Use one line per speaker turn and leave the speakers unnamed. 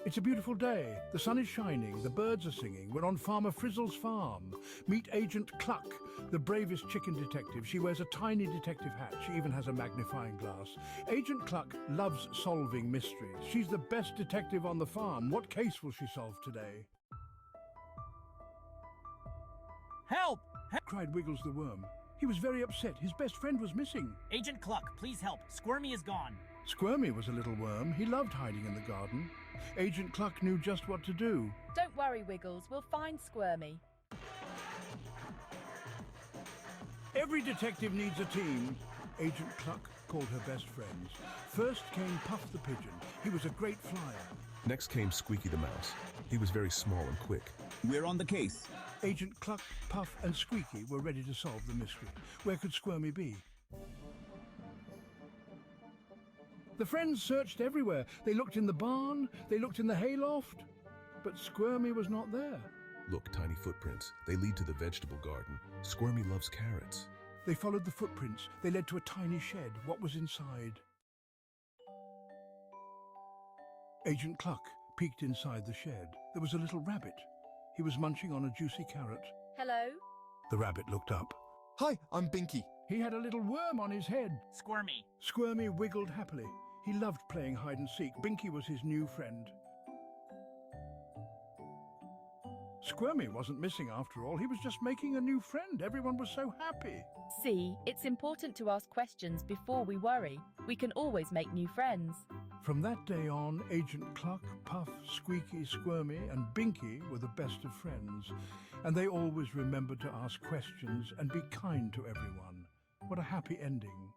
It's a beautiful day. The sun is shining, the birds are singing. We're on Farmer Frizzle's farm. Meet Agent Cluck, the bravest chicken detective. She wears a tiny detective hat. She even has a magnifying glass. Agent Cluck loves solving mysteries. She's the best detective on the farm. What case will she solve today?
Help!
Cried Wiggles the worm. He was very upset. His best friend was missing.
Agent Cluck, please help. Squirmy is gone.
Squirmy was a little worm. He loved hiding in the garden. Agent Cluck knew just what to do.
Don't worry, Wiggles. We'll find Squirmy.
Every detective needs a team. Agent Cluck called her best friends. First came Puff the pigeon. He was a great flyer.
Next came Squeaky the mouse. He was very small and quick.
We're on the case.
Agent Cluck, Puff and Squeaky were ready to solve the mystery. Where could Squirmy be? The friends searched everywhere. They looked in the barn, they looked in the hayloft, but Squirmy was not there.
Look, tiny footprints. They lead to the vegetable garden. Squirmy loves carrots.
They followed the footprints. They led to a tiny shed. What was inside? Agent Cluck peeked inside the shed. There was a little rabbit. He was munching on a juicy carrot.
Hello?
The rabbit looked up.
Hi, I'm Binky.
He had a little worm on his head.
Squirmy.
Squirmy wiggled happily. He loved playing hide and seek. Binky was his new friend. Squirmy wasn't missing after all. He was just making a new friend. Everyone was so happy.
See, it's important to ask questions before we worry. We can always make new friends.
From that day on, Agent Cluck, Puff, Squeaky, Squirmy and Binky were the best of friends. And they always remembered to ask questions and be kind to everyone. What a happy ending.